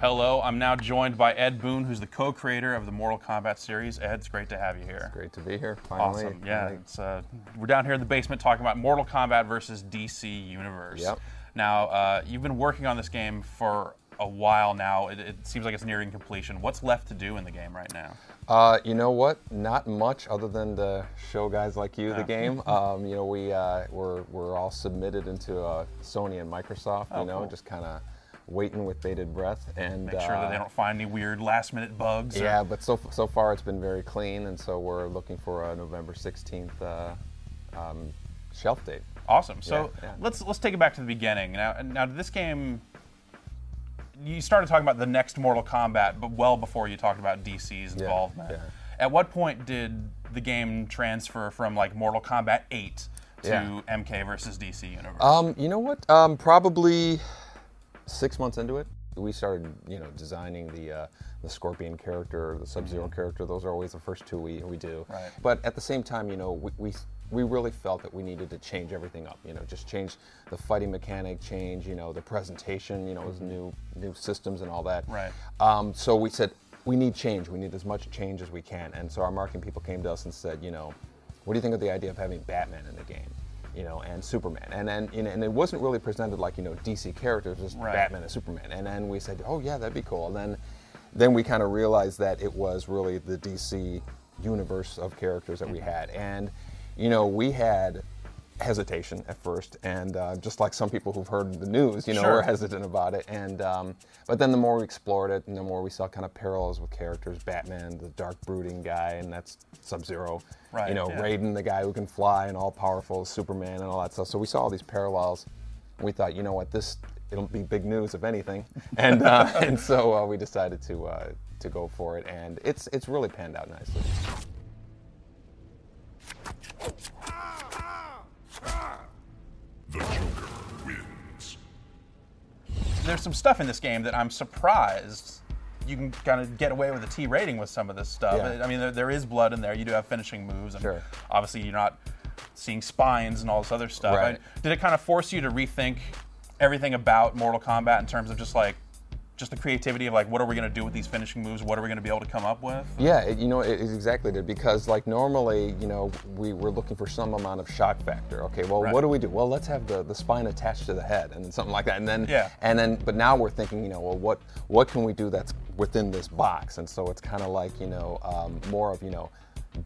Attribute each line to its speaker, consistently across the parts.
Speaker 1: Hello, I'm now joined by Ed Boon, who's the co-creator of the Mortal Kombat series. Ed, it's great to have you here.
Speaker 2: It's great to be here, finally.
Speaker 1: Awesome, yeah. We're down here in the basement talking about Mortal Kombat versus DC Universe.
Speaker 2: Yep.
Speaker 1: Now, you've been working on this game for a while now. It seems like it's nearing completion. What's left to do in the game right now?
Speaker 2: You know what? Not much other than to show guys like you the game. You know, we're all submitted into Sony and Microsoft. Cool. Just kind of waiting with bated breath and
Speaker 1: make sure that they don't find any weird last-minute bugs.
Speaker 2: Yeah, but so far it's been very clean, and so we're looking for a November 16th shelf date.
Speaker 1: Awesome. So let's take it back to the beginning. Now this game, you started talking about the next Mortal Kombat, but well before you talked about DC's involvement.
Speaker 2: Yeah.
Speaker 1: At what point did the game transfer from like Mortal Kombat 8 to MK versus DC Universe?
Speaker 2: You know what? Probably 6 months into it, we started, designing the Scorpion character, the Sub-Zero character. Those are always the first two we do.
Speaker 1: Right.
Speaker 2: But at the same time, we really felt that we needed to change everything up. Just change the fighting mechanic, change, the presentation, with new systems and all that.
Speaker 1: Right.
Speaker 2: So we said, we need change. We need as much change as we can. And so our marketing people came to us and said, what do you think of the idea of having Batman in the game? And Superman, and then and it wasn't really presented like DC characters, just Batman and Superman. And then we said, oh yeah, that'd be cool. And then we kind of realized that it was really the DC universe of characters that we had, and we had hesitation at first, and just like some people who've heard the news, were hesitant about it. And but then the more we explored it, and the more we saw kind of parallels with characters. Batman, the dark brooding guy, and that's Sub-Zero.
Speaker 1: Right,
Speaker 2: Raiden, the guy who can fly and all powerful, Superman and all that stuff. So we saw all these parallels, and we thought, what, it'll be big news if anything. And and so we decided to go for it, and it's really panned out nicely.
Speaker 3: The Joker wins.
Speaker 1: There's some stuff in this game that I'm surprised you can kind of get away with a T rating with some of this stuff.
Speaker 2: Yeah.
Speaker 1: I mean, there is blood in there. You do have finishing moves, and
Speaker 2: Sure.
Speaker 1: obviously you're not seeing spines and all this other stuff.
Speaker 2: Right.
Speaker 1: Did it kind of force you to rethink everything about Mortal Kombat in terms of just the creativity of what are we going to do with these finishing moves? What are we going to be able to come up with?
Speaker 2: Yeah, it exactly did, because normally, we were looking for some amount of shock factor. Okay, well, what do we do? Well, let's have the spine attached to the head and then something like that. And then, but now we're thinking, well, what can we do that's within this box? And so it's kind of like, more of,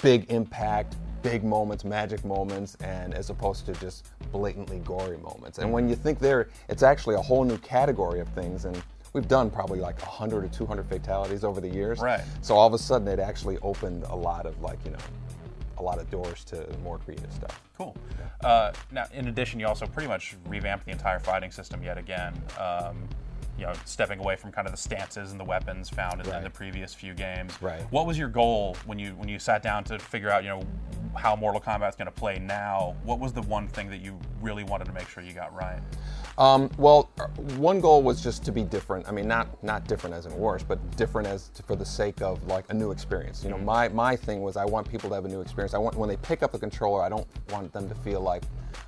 Speaker 2: big impact, big moments, magic moments, and as opposed to just blatantly gory moments. And when you think it's actually a whole new category of things, and we've done probably like 100 or 200 fatalities over the years.
Speaker 1: Right.
Speaker 2: So all of a sudden it actually opened a lot of a lot of doors to more creative stuff.
Speaker 1: Cool. Now, in addition, you also pretty much revamped the entire fighting system yet again. Stepping away from kind of the stances and the weapons found in the previous few games.
Speaker 2: Right.
Speaker 1: What was your goal when you sat down to figure out, how Mortal Kombat's going to play now? What was the one thing that you really wanted to make sure you got right?
Speaker 2: Well, one goal was just to be different. I mean, not different as in worse, but different for the sake of a new experience. My thing was I want people to have a new experience. I want when they pick up a controller, I don't want them to feel like,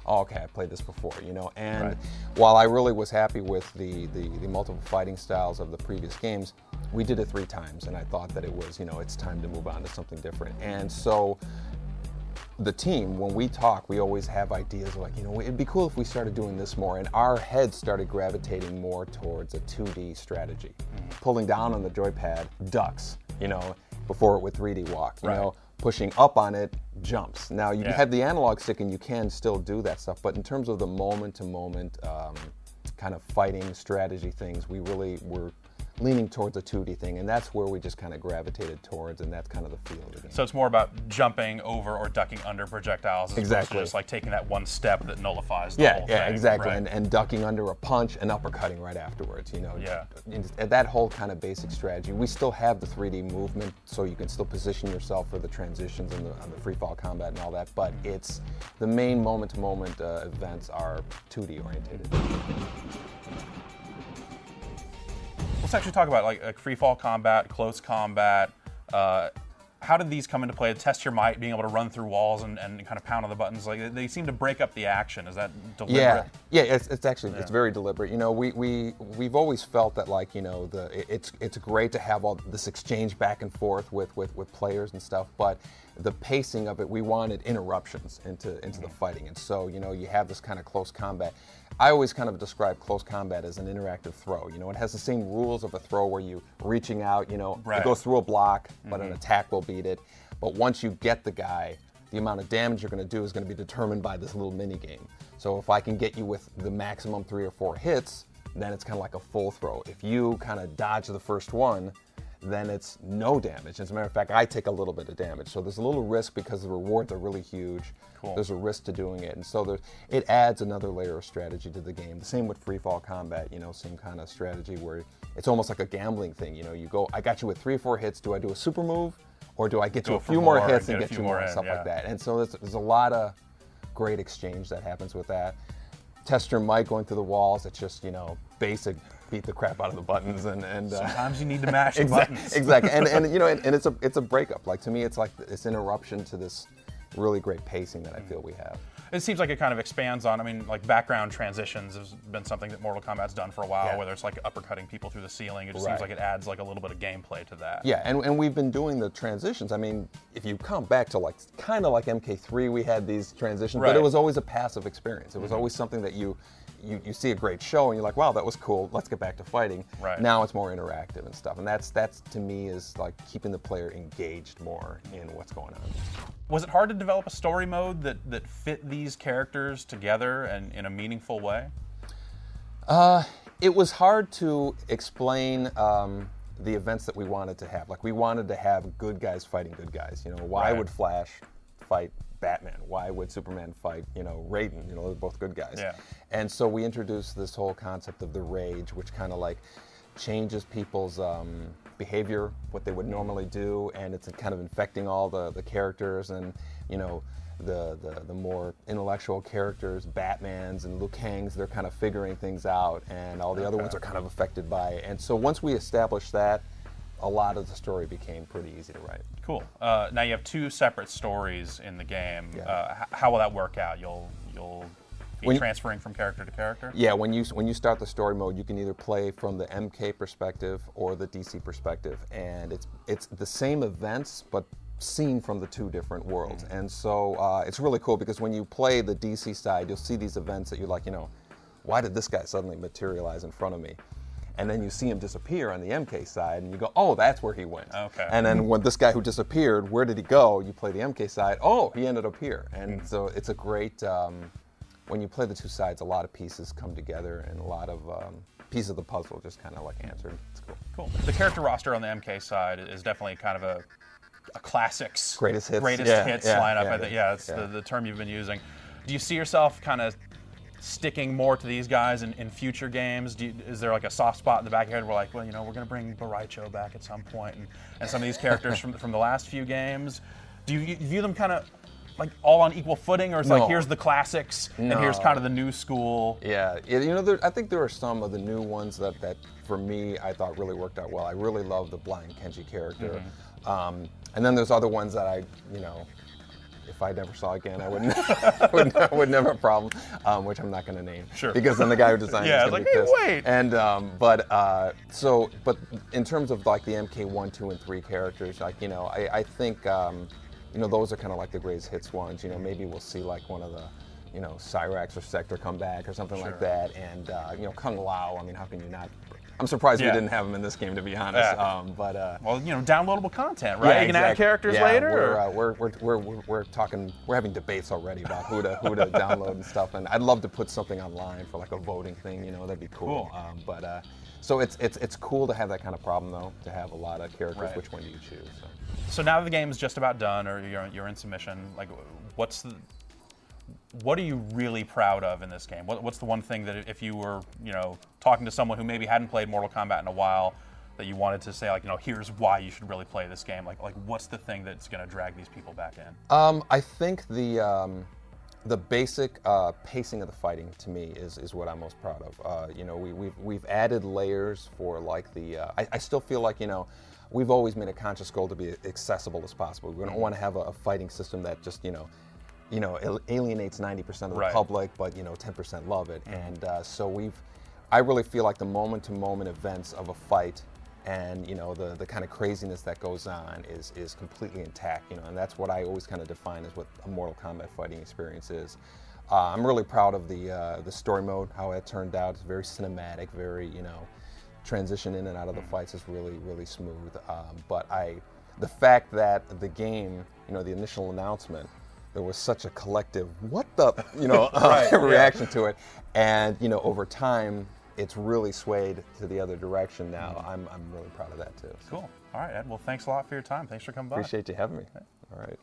Speaker 2: oh, okay, I played this before, And while I really was happy with the multiple fighting styles of the previous games, we did it 3 times, and I thought that it was, it's time to move on to something different. And so the team, when we talk, we always have ideas like, it'd be cool if we started doing this more, and our heads started gravitating more towards a 2D strategy. Pulling down on the joypad, ducks, before it would 3D walk, pushing up on it, jumps. Now, you have the analog stick and you can still do that stuff, but in terms of the moment-to-moment kind of fighting strategy things, we really were leaning towards a 2D thing, and that's where we just kind of gravitated towards, and that's kind of the feel of the game.
Speaker 1: So it's more about jumping over or ducking under projectiles as opposed to just taking that one step that nullifies the whole thing.
Speaker 2: Yeah, exactly,
Speaker 1: right.
Speaker 2: and ducking under a punch and uppercutting right afterwards, That whole kind of basic strategy. We still have the 3D movement, so you can still position yourself for the transitions and the free fall combat and all that, but it's the main moment-to-moment events are 2D oriented.
Speaker 1: Let's actually talk about like free fall combat, close combat. how did these come into play? Test your might, being able to run through walls and kind of pound on the buttons. Like they seem to break up the action. Is that deliberate?
Speaker 2: Yeah. It's actually it's very deliberate. You know, we've always felt that, like, you know, it's great to have all this exchange back and forth with players and stuff, but the pacing of it, we wanted interruptions into the fighting, and so, you know, you have this kind of close combat. I always kind of describe close combat as an interactive throw. You know, it has the same rules of a throw where you reaching out, you know, it goes through a block, but an attack will beat it. But once you get the guy, the amount of damage you're going to do is going to be determined by this little mini game. So if I can get you with the maximum 3 or 4 hits, then it's kind of like a full throw. If you kind of dodge the first one, then it's no damage. As a matter of fact, I take a little bit of damage. So there's a little risk because the rewards are really huge.
Speaker 1: Cool.
Speaker 2: There's a risk to doing it. And so it adds another layer of strategy to the game. The same with free fall combat, you know, same kind of strategy where it's almost like a gambling thing. You know, you go, I got you with 3 or 4 hits. Do I do a super move? Or do I get you a few more hits and get you more, stuff like that? And so there's a lot of great exchange that happens with that. Test your might going through the walls. It's just, you know, basic beat the crap out of the buttons, and
Speaker 1: sometimes you need to mash the buttons.
Speaker 2: Exactly, and you know, and it's a breakup. Like, to me, it's like this interruption to this really great pacing that I feel we have.
Speaker 1: It seems like it kind of expands on, I mean, like background transitions has been something that Mortal Kombat's done for a while, whether it's like uppercutting people through the ceiling. It just seems like it adds like a little bit of gameplay to that.
Speaker 2: Yeah, and we've been doing the transitions. I mean, if you come back to like kind of like MK3, we had these transitions, but it was always a passive experience. It was always something that you see a great show and you're like, wow, that was cool, let's get back to fighting. Now it's more interactive and stuff, and that's to me is like keeping the player engaged more in what's going on.
Speaker 1: Was it hard to develop a story mode that fit these characters together and in a meaningful way?
Speaker 2: It was hard to explain the events that we wanted to have. Like, we wanted to have good guys fighting good guys. You know, why would Flash fight Batman? Why would Superman fight, you know, Raiden? You know, they're both good guys.
Speaker 1: Yeah.
Speaker 2: And so we introduced this whole concept of the rage, which kind of like changes people's behavior, what they would normally do, and it's kind of infecting all the characters, and, you know, the more intellectual characters, Batmans and Liu Kangs, they're kind of figuring things out, and all the other ones are kind of affected by it. And so once we established that, a lot of the story became pretty easy to write.
Speaker 1: Cool. Now you have 2 separate stories in the game. How will that work out? You'll be transferring from character to character? Yeah,
Speaker 2: when you start the story mode, you can either play from the MK perspective or the DC perspective, and it's the same events but seen from the 2 different worlds. And so it's really cool because when you play the DC side, you'll see these events that you're like, you know, why did this guy suddenly materialize in front of me? And then you see him disappear on the MK side, and you go, oh, that's where he went.
Speaker 1: Okay.
Speaker 2: And then when this guy who disappeared, where did he go? You play the MK side, oh, he ended up here. And so it's a great, when you play the 2 sides, a lot of pieces come together, and a lot of pieces of the puzzle just kind of like answered. It's cool.
Speaker 1: Cool. The character roster on the MK side is definitely kind of a classics,
Speaker 2: greatest hits
Speaker 1: lineup. It's the term you've been using. Do you see yourself kind of sticking more to these guys in future games? Is there like a soft spot in the back of your head where, like, well, you know, we're going to bring Baraicho back at some point, and some of these characters from the last few games? Do you view them kind of like all on equal footing, or it's like, here's the classics and here's kind of the new school?
Speaker 2: Yeah, you know, I think there are some of the new ones that for me I thought really worked out well. I really love the Blind Kenji character, and then there's other ones that I, you know, if I never saw again, I would would never have a problem, which I'm not going to name.
Speaker 1: Sure.
Speaker 2: Because then the guy who designed it is going to be pissed.
Speaker 1: Wait.
Speaker 2: And but in terms of like the MK 1, 2, and 3 characters, like, you know, I think you know, those are kind of like the greatest hits ones. You know, maybe we'll see like one of the, you know, Cyrax or Sector come back or something like that. And you know, Kung Lao. I mean, how can you not? I'm surprised we didn't have him in this game, to be honest.
Speaker 1: Well, you know, downloadable content, right? You can add characters later.
Speaker 2: We're talking. We're having debates already about who to download and stuff. And I'd love to put something online for like a voting thing. You know, that'd be cool. So it's cool to have that kind of problem, though, to have a lot of characters. Which one do you choose?
Speaker 1: So now the game is just about done, or you're in submission. Like, what are you really proud of in this game? What's the one thing that if you were, you know, talking to someone who maybe hadn't played Mortal Kombat in a while, that you wanted to say, like, you know, here's why you should really play this game? Like what's the thing that's going to drag these people back in?
Speaker 2: I think the The basic pacing of the fighting to me is what I'm most proud of. You know, we've added layers for like the. I still feel like, you know, we've always made a conscious goal to be accessible as possible. We don't want to have a fighting system that just, you know, alienates 90% of the public, but, you know, 10% love it. And so I really feel like the moment-to-moment events of a fight and, you know, the kind of craziness that goes on is completely intact, you know, and that's what I always kind of define as what a Mortal Kombat fighting experience is. I'm really proud of the story mode, how it turned out. It's very cinematic, very, you know, transition in and out of the fights is really, really smooth. But the fact that the game, you know, the initial announcement, there was such a collective, what the, you know, reaction to it. And, you know, over time, it's really swayed to the other direction now. I'm really proud of that too.
Speaker 1: Cool. All right, Ed. Well, thanks a lot for your time. Thanks for coming by.
Speaker 2: Appreciate you having me. All right.